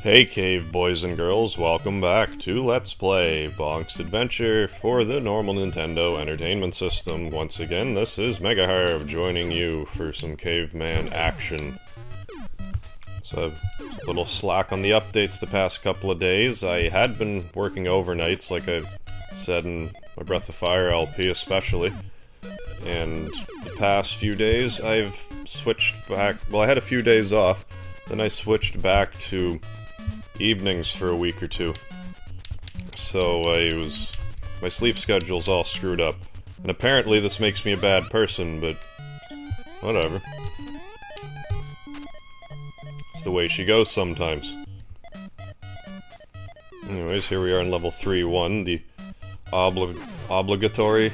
Hey cave boys and girls, welcome back to Let's Play Bonk's Adventure for the normal Nintendo Entertainment System. Once again, this is MegaHarv joining you for some caveman action. So, a little slack on the updates the past couple of days. I had been working overnights, like I said in my Breath of Fire LP especially. And the past few days I've switched back, well I had a few days off, then I switched back to evenings for a week or two. So my sleep schedule's all screwed up. And apparently this makes me a bad person, but whatever. It's the way she goes sometimes. Anyways, here we are in level 3-1, the obligatory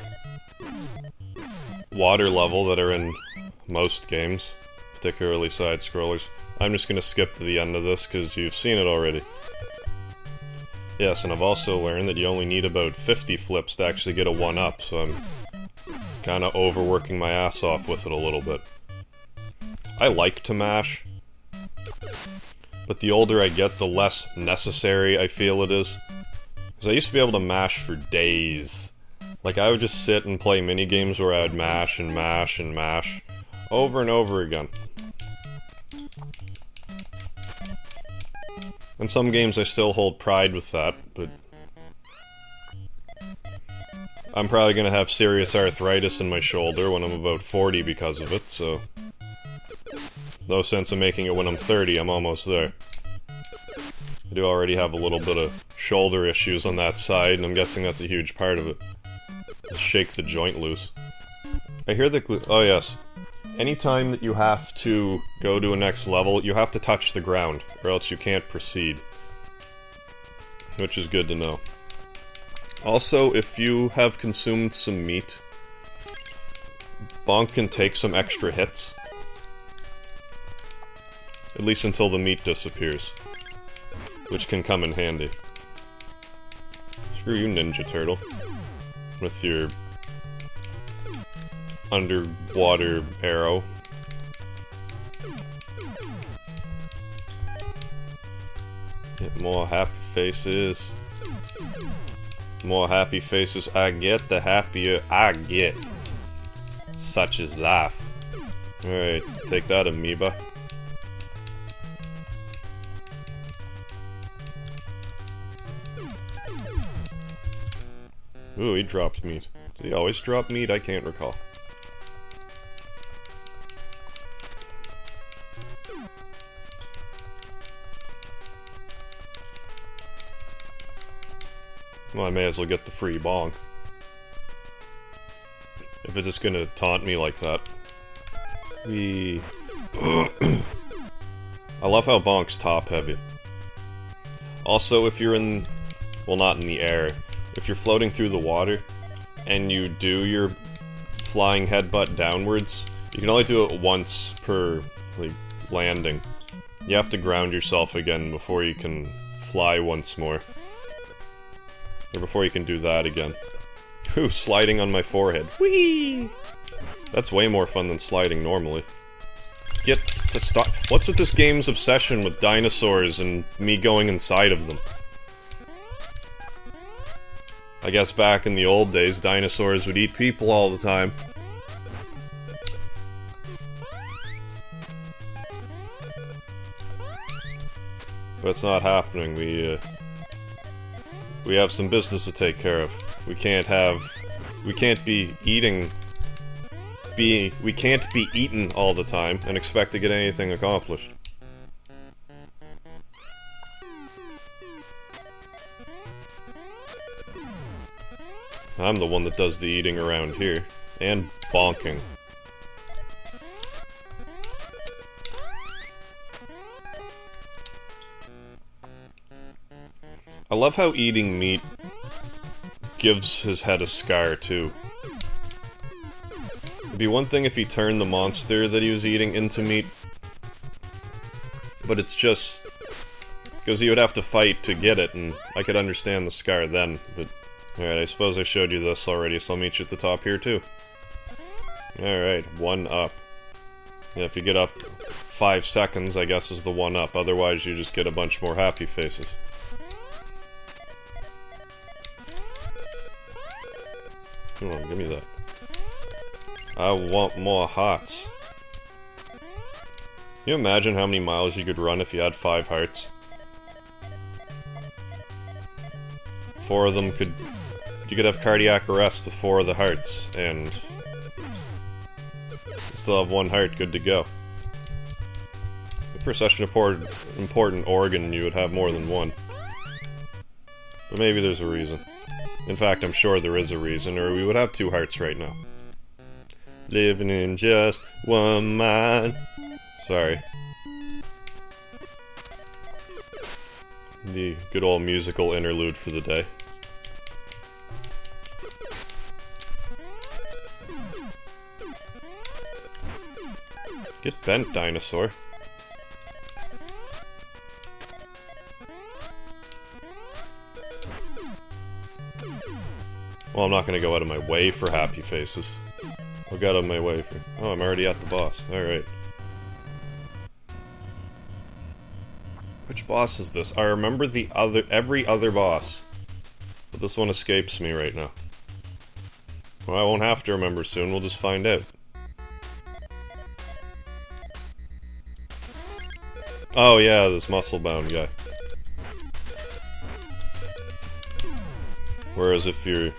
water level that are in most games, particularly side-scrollers. I'm just gonna skip to the end of this because you've seen it already. Yes, and I've also learned that you only need about 50 flips to actually get a 1-up, so I'm kinda overworking my ass off with it a little bit. I like to mash, but the older I get, the less necessary I feel it is. Because I used to be able to mash for days. Like, I would just sit and play minigames where I would mash and mash and mash over and over again. In some games I still hold pride with that, but I'm probably gonna have serious arthritis in my shoulder when I'm about 40 because of it, so no sense in making it when I'm 30, I'm almost there. I do already have a little bit of shoulder issues on that side, and I'm guessing that's a huge part of it. Just shake the joint loose. I hear the oh yes. Anytime that you have to go to a next level, you have to touch the ground, or else you can't proceed. Which is good to know. Also, if you have consumed some meat, Bonk can take some extra hits. At least until the meat disappears. Which can come in handy. Screw you, Ninja Turtle. With your underwater arrow. Get more happy faces. More happy faces I get, the happier I get. Such is life. Alright, take that, amoeba. Ooh, he dropped meat. Did he always drop meat? I can't recall. Well, I may as well get the free bonk. If it's just gonna taunt me like that. I love how Bonk's top heavy. Also, if you're in... well, not in the air. If you're floating through the water, and you do your flying headbutt downwards, you can only do it once per, like, landing. You have to ground yourself again before you can fly once more. Or before you can do that again. Ooh, sliding on my forehead. Whee! That's way more fun than sliding normally. Get to stop. What's with this game's obsession with dinosaurs and me going inside of them? I guess back in the old days, dinosaurs would eat people all the time. But it's not happening. We have some business to take care of. We can't be eaten all the time and expect to get anything accomplished. I'm the one that does the eating around here. And bonking. I love how eating meat gives his head a scar, too. It'd be one thing if he turned the monster that he was eating into meat, but it's just... because he would have to fight to get it, and I could understand the scar then, but... alright, I suppose I showed you this already, so I'll meet you at the top here, too. Alright, 1 up. Yeah, if you get up 5 seconds, I guess, is the 1-up. Otherwise, you just get a bunch more happy faces. Come on, give me that. I want more hearts. Can you imagine how many miles you could run if you had 5 hearts? 4 of them you could have cardiac arrest with 4 of the hearts, and still have 1 heart good to go. If for such an important organ, you would have more than 1. But maybe there's a reason. In fact, I'm sure there is a reason, or we would have 2 hearts right now. Living in just one mind. Sorry. The good old musical interlude for the day. Get bent, dinosaur. Well, I'm not gonna go out of my way for happy faces. I'll get out of my way for... Oh, I'm already at the boss. Alright. Which boss is this? I remember every other boss. But this one escapes me right now. Well, I won't have to remember soon, we'll just find out. Oh yeah, this muscle-bound guy. Whereas if you're...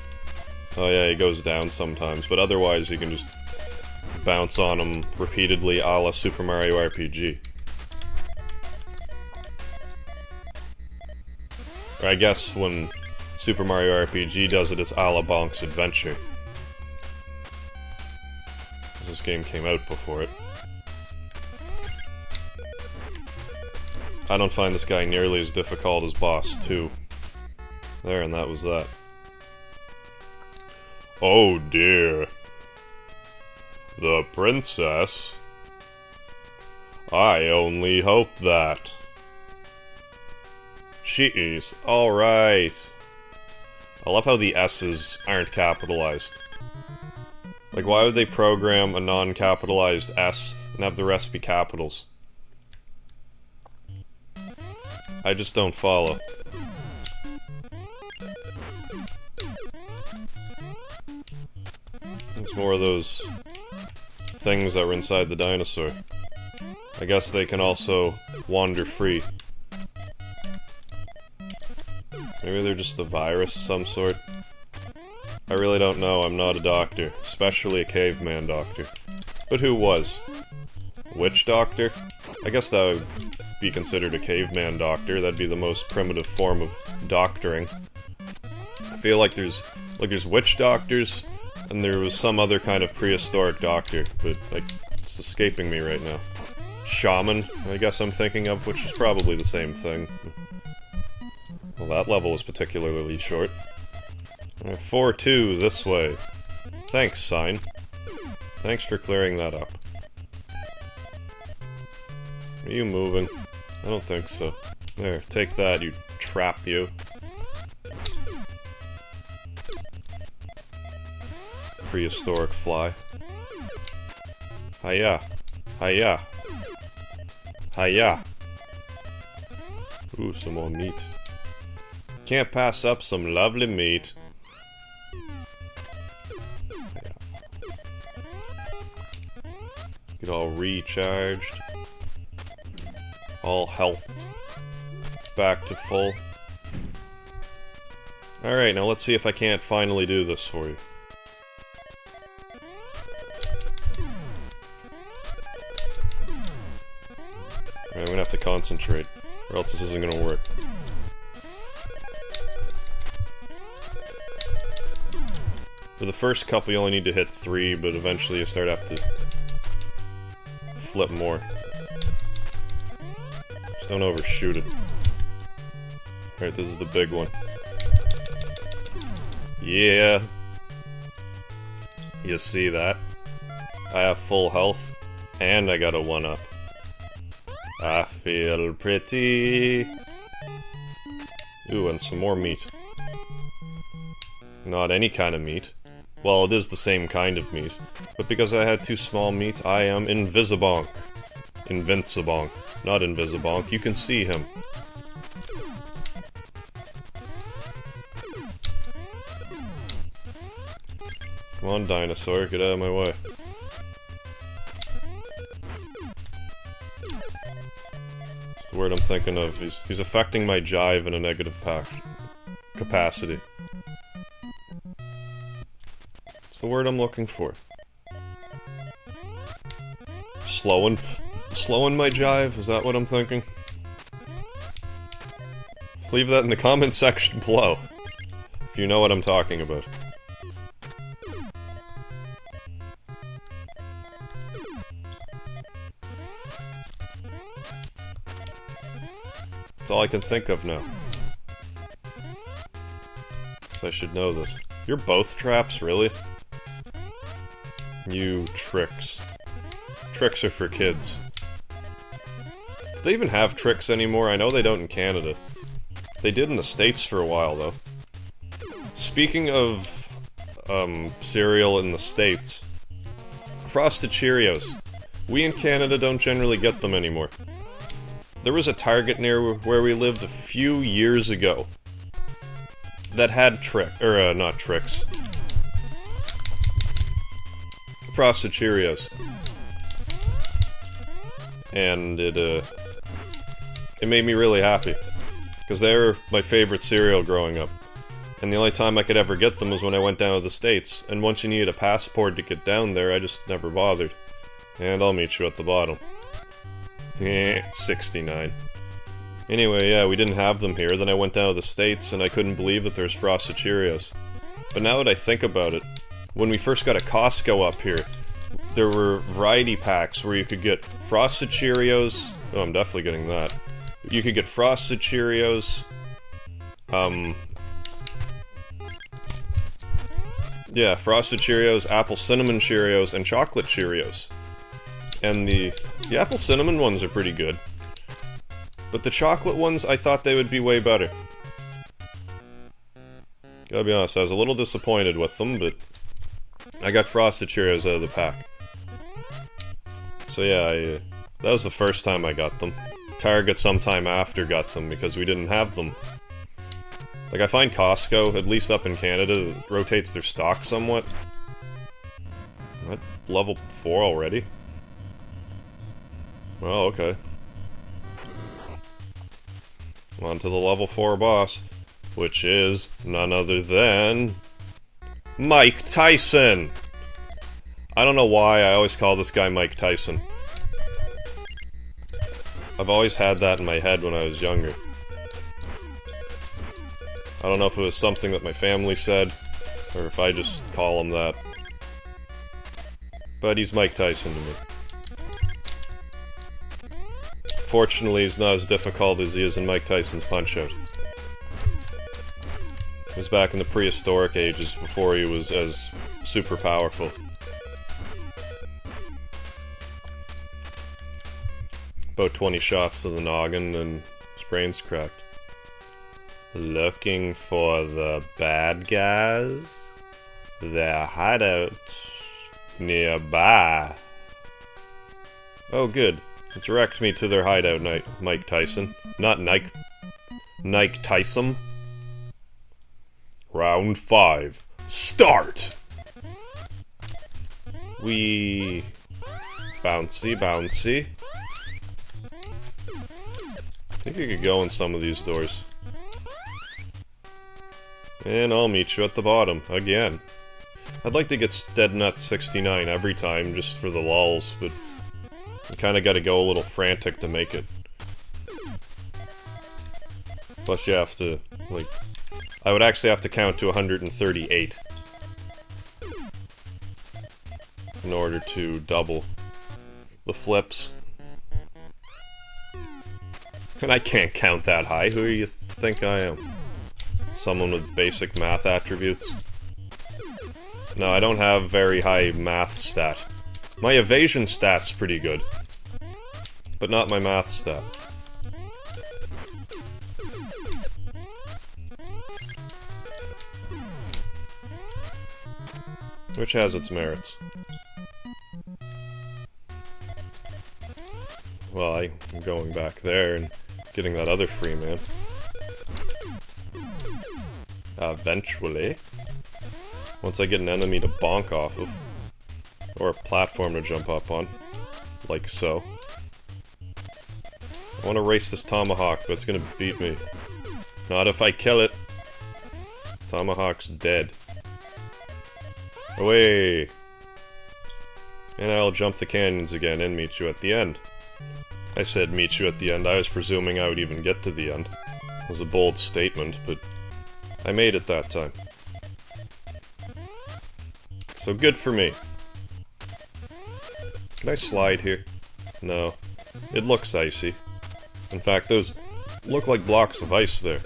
Oh yeah, he goes down sometimes, but otherwise you can just bounce on him repeatedly a la Super Mario RPG. Or I guess when Super Mario RPG does it, it's a la Bonk's Adventure. This game came out before it. I don't find this guy nearly as difficult as Boss 2. There, and that was that. Oh dear. The princess? I only hope that. She's alright. I love how the S's aren't capitalized. Like, why would they program a non-capitalized S and have the rest be capitals? I just don't follow. It's more of those things that were inside the dinosaur. I guess they can also wander free. Maybe they're just a virus of some sort. I really don't know, I'm not a doctor. Especially a caveman doctor. But who was? Witch doctor? I guess that would be considered a caveman doctor. That'd be the most primitive form of doctoring. I feel like there's witch doctors, and there was some other kind of prehistoric doctor, but like it's escaping me right now. Shaman, I guess I'm thinking of, which is probably the same thing. Well, that level was particularly short. 4-2 this way. Thanks, sign. Thanks for clearing that up. Are you moving? I don't think so. There, take that, you trap, you. Prehistoric fly. Hiya. Hiya. Hiya. Ooh, some more meat. Can't pass up some lovely meat. Hiya. Get all recharged. All health back to full. Alright, now let's see if I can't finally do this for you. Alright, I'm gonna have to concentrate, or else this isn't gonna work. For the first couple you only need to hit 3, but eventually you start to have to flip more. Don't overshoot it. Alright, this is the big one. Yeah. You see that? I have full health, and I got a 1-up. I feel pretty. Ooh, and some more meat. Not any kind of meat. Well, it is the same kind of meat, but because I had too small meat, I am Invisibonk. Invincibonk, not Invisibonk. You can see him. Come on, dinosaur, get out of my way. That's the word I'm thinking of. He's affecting my jive in a negative capacity. It's the word I'm looking for. Slowing my jive? Is that what I'm thinking? Leave that in the comment section below, if you know what I'm talking about. That's all I can think of now. So I should know this. You're both traps, really? You tricks. Tricks are for kids. Do they even have tricks anymore? I know they don't in Canada. They did in the States for a while, though. Speaking of, cereal in the States, Frosted Cheerios. We in Canada don't generally get them anymore. There was a Target near where we lived a few years ago that had not tricks. Frosted Cheerios. And it made me really happy. Because they were my favorite cereal growing up. And the only time I could ever get them was when I went down to the States. And once you needed a passport to get down there, I just never bothered. And I'll meet you at the bottom. 69. Anyway, yeah, we didn't have them here. Then I went down to the States, and I couldn't believe that there's Frosted Cheerios. But now that I think about it, when we first got a Costco up here, there were variety packs where you could get Frosted Cheerios. Oh, I'm definitely getting that. You could get Frosted Cheerios. Yeah, Frosted Cheerios, Apple Cinnamon Cheerios, and Chocolate Cheerios. And the Apple Cinnamon ones are pretty good. But the chocolate ones, I thought they would be way better. Gotta be honest, I was a little disappointed with them, but I got Frosted Cheerios out of the pack. So yeah, that was the first time I got them. Target sometime after got them because we didn't have them. Like, I find Costco, at least up in Canada, rotates their stock somewhat. What? Level 4 already? Well, okay. On to the level 4 boss, which is none other than Mike Tyson! I don't know why I always call this guy Mike Tyson. I've always had that in my head when I was younger. I don't know if it was something that my family said, or if I just call him that. But he's Mike Tyson to me. Fortunately, he's not as difficult as he is in Mike Tyson's Punch-Out. It was back in the prehistoric ages, before he was as super powerful. About 20 shots to the noggin and his brain's cracked. Looking for the bad guys? Their hideouts nearby. Oh good. Direct me to their hideout, Mike Tyson. Not Nike Tyson. Round 5. Start! Wee. Bouncy, bouncy. I think you could go in some of these doors. And I'll meet you at the bottom, again. I'd like to get Dead Nut 69 every time, just for the lulz, but you kinda gotta go a little frantic to make it. Plus you have to, like... I would actually have to count to 138 in order to double the flips. And I can't count that high. Who do you think I am? Someone with basic math attributes? No, I don't have very high math stat. My evasion stat's pretty good. But not my math stat. Which has its merits. Well, I'm going back there and getting that other free man. Eventually. Once I get an enemy to bonk off of. Or a platform to jump up on. Like so. I want to race this tomahawk, but it's gonna beat me. Not if I kill it. Tomahawk's dead. Away! And I'll jump the canyons again and meet you at the end. I said meet you at the end, I was presuming I would even get to the end. It was a bold statement, but I made it that time. So good for me. Can I slide here? No. It looks icy. In fact, those look like blocks of ice there.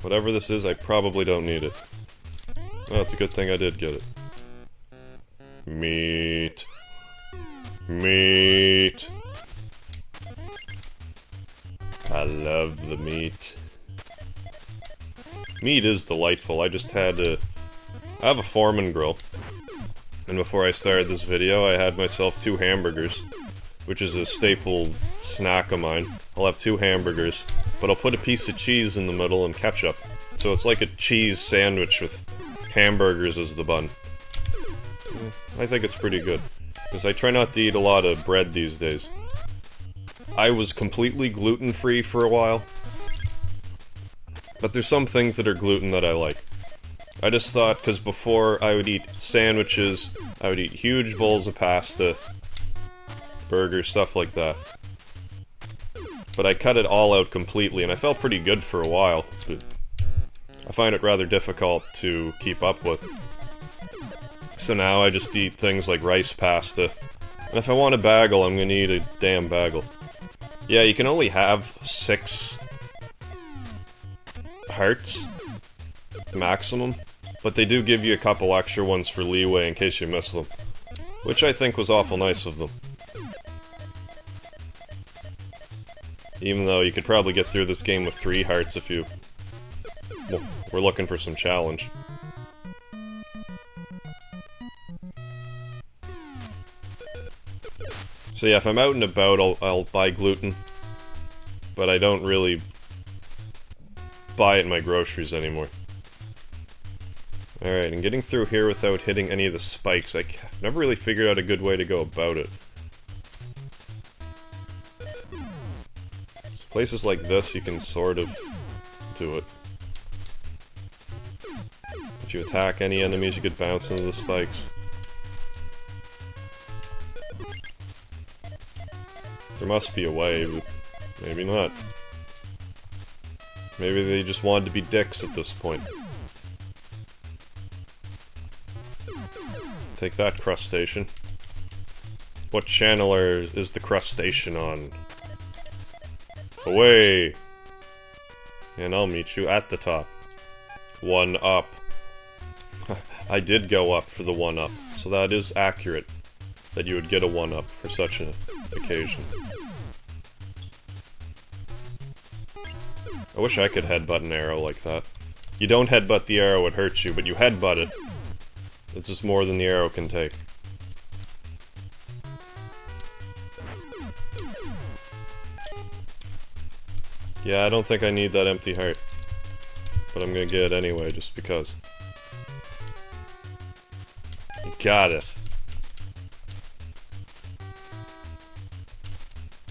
Whatever this is, I probably don't need it. Oh, it's a good thing I did get it. Meat. Meat. I love the meat. Meat is delightful. I just had to... I have a Foreman grill. And before I started this video, I had myself 2 hamburgers. Which is a staple snack of mine. I'll have 2 hamburgers, but I'll put a piece of cheese in the middle and ketchup. So it's like a cheese sandwich with hamburgers as the bun. I think it's pretty good. Because I try not to eat a lot of bread these days. I was completely gluten-free for a while. But there's some things that are gluten that I like. I just thought, because before I would eat sandwiches, I would eat huge bowls of pasta, burgers, stuff like that. But I cut it all out completely, and I felt pretty good for a while, but I find it rather difficult to keep up with. So now I just eat things like rice pasta. And if I want a bagel, I'm gonna eat a damn bagel. Yeah, you can only have 6 hearts maximum, but they do give you a couple extra ones for leeway in case you miss them. Which I think was awful nice of them. Even though you could probably get through this game with 3 hearts if you... Well, we're looking for some challenge. So yeah, if I'm out and about, I'll buy gluten. But I don't really buy it in my groceries anymore. Alright, and getting through here without hitting any of the spikes, I've never really figured out a good way to go about it. So places like this, you can sort of do it. If you attack any enemies, you could bounce into the spikes. There must be a way, but maybe not. Maybe they just wanted to be dicks at this point. Take that, crustacean. What channel is the crustacean on? Away! And I'll meet you at the top. 1 up. I did go up for the 1 up, so that is accurate. That you would get a 1 up for such an occasion. I wish I could headbutt an arrow like that. You don't headbutt the arrow, it hurts you, but you headbutt it. It's just more than the arrow can take. Yeah, I don't think I need that empty heart. But I'm gonna get it anyway, just because. Got it.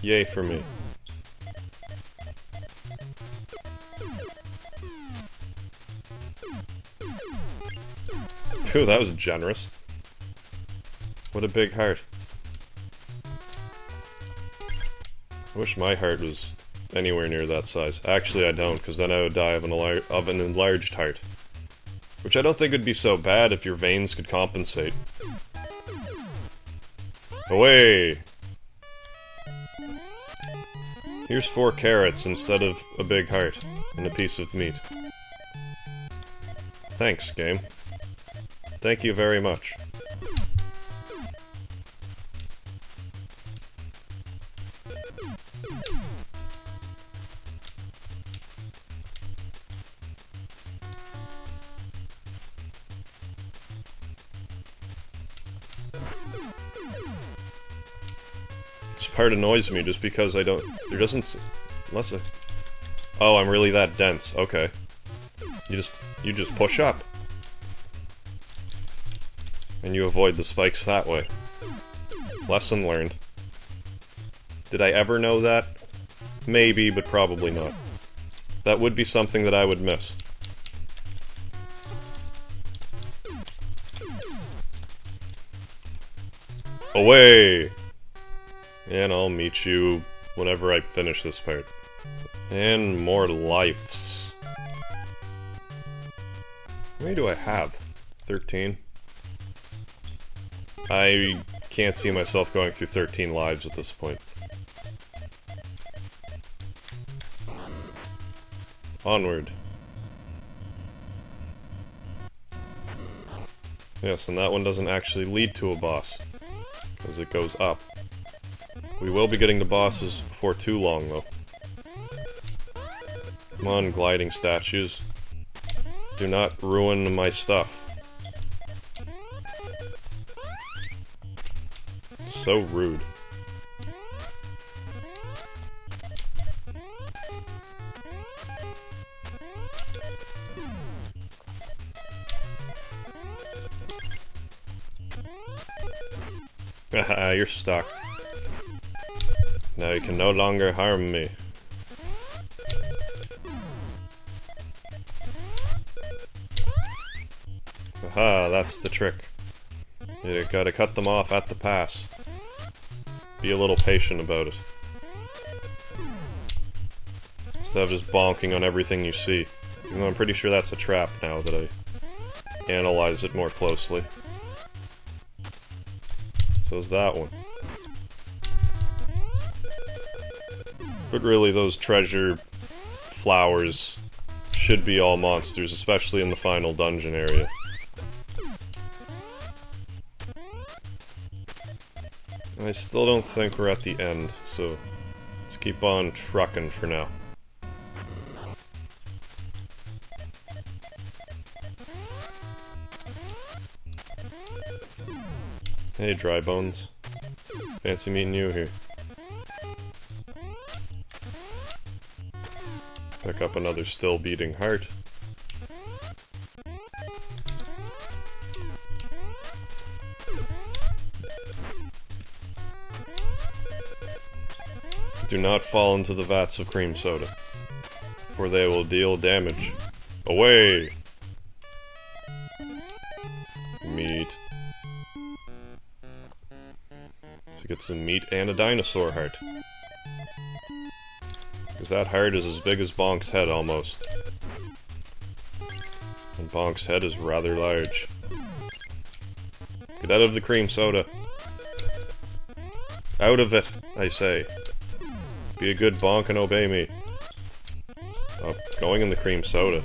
Yay for me. Phew, that was generous. What a big heart. I wish my heart was anywhere near that size. Actually, I don't, because then I would die of an enlarged heart. Which I don't think would be so bad if your veins could compensate. Away! Here's 4 carrots instead of a big heart and a piece of meat. Thanks, game. Thank you very much. part annoys me just because I don't... There doesn't... Unless I... Oh, I'm really that dense. Okay. You just push up. And you avoid the spikes that way. Lesson learned. Did I ever know that? Maybe, but probably not. That would be something that I would miss. Away! And I'll meet you whenever I finish this part. And more lives. How many do I have? 13? I can't see myself going through 13 lives at this point. Onward. Yes, and that one doesn't actually lead to a boss, because it goes up. We will be getting to bosses before too long, though. Come on, gliding statues. Do not ruin my stuff. So rude. Haha, you're stuck. Now you can no longer harm me. Aha, that's the trick. You gotta cut them off at the pass. Be a little patient about it. Instead of just bonking on everything you see. Even though I'm pretty sure that's a trap now that I analyze it more closely. So is that one. But really, those treasure flowers should be all monsters, especially in the final dungeon area. I still don't think we're at the end, so let's keep on trucking for now. Hey, Dry Bones. Fancy meeting you here. Pick up another still beating heart. Do not fall into the vats of cream soda, for they will deal damage. Away! Meat. So get some meat and a dinosaur heart. Because that heart is as big as Bonk's head, almost. And Bonk's head is rather large. Get out of the cream soda. Out of it, I say. Be a good Bonk and obey me. Stop going in the cream soda.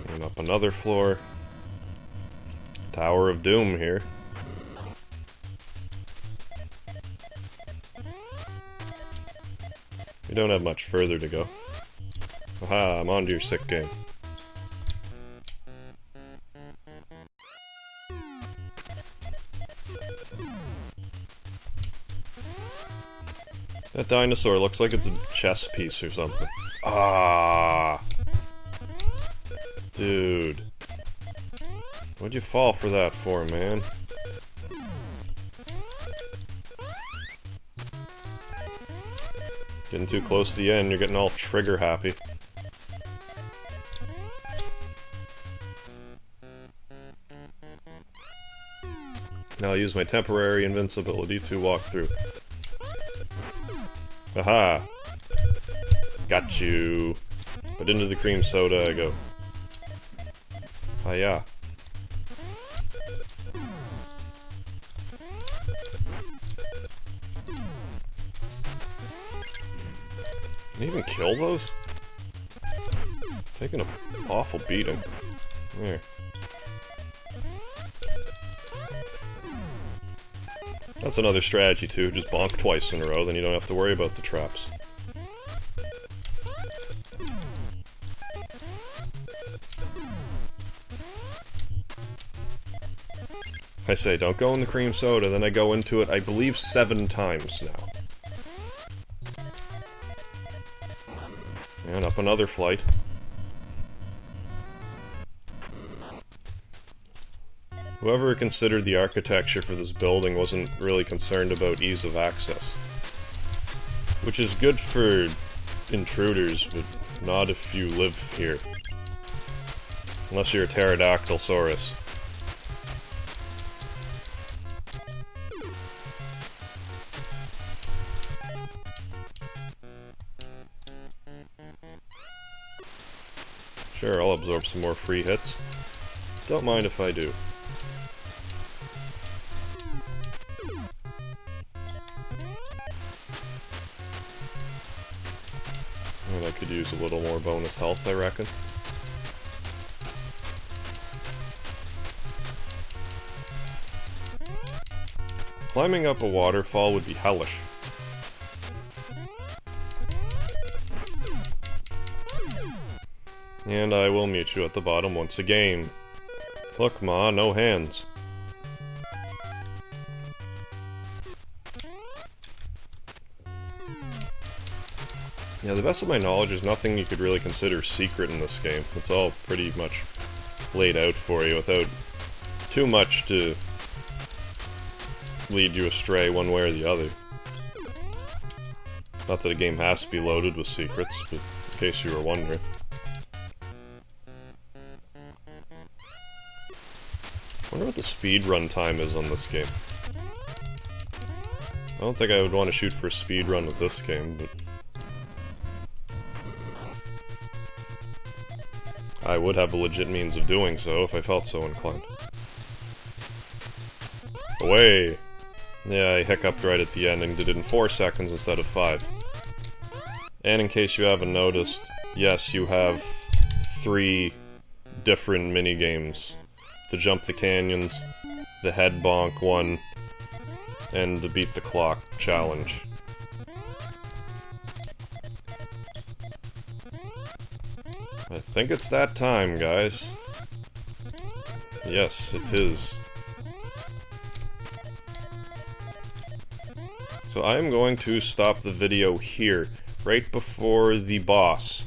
And up another floor. Tower of Doom here. We don't have much further to go. Aha, I'm onto your sick game. That dinosaur looks like it's a chess piece or something. Ah, dude. What'd you fall for that for, man? Getting too close to the end, you're getting all trigger happy. Now I'll use my temporary invincibility to walk through. Aha! Got you! But into the cream soda I go. Hiya. Can you even kill those? Taking an awful beating. There. That's another strategy too, just bonk twice in a row, then you don't have to worry about the traps. I say, don't go in the cream soda, then I go into it, I believe, 7 times now. And up another flight. Whoever considered the architecture for this building wasn't really concerned about ease of access. Which is good for intruders, but not if you live here. Unless you're a pterodactylsaurus. Sure, I'll absorb some more free hits. Don't mind if I do. And I could use a little more bonus health, I reckon. Climbing up a waterfall would be hellish. And I will mute you at the bottom once again. Look, Ma, no hands. Yeah, the best of my knowledge, there's nothing you could really consider secret in this game. It's all pretty much laid out for you without too much to lead you astray one way or the other. Not that a game has to be loaded with secrets, but in case you were wondering. I wonder what the speedrun time is on this game. I don't think I would want to shoot for a speedrun with this game, but I would have a legit means of doing so if I felt so inclined. Away! Yeah, I hiccuped right at the end and did it in 4 seconds instead of 5. And in case you haven't noticed, yes, you have 3 different minigames. The Jump the Canyons, the Head Bonk one, and the Beat the Clock challenge. I think it's that time, guys. Yes, it is. So I am going to stop the video here, right before the boss.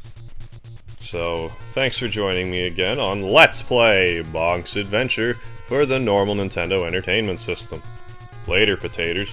So, thanks for joining me again on Let's Play Bonk's Adventure for the normal Nintendo Entertainment System. Later, potaters.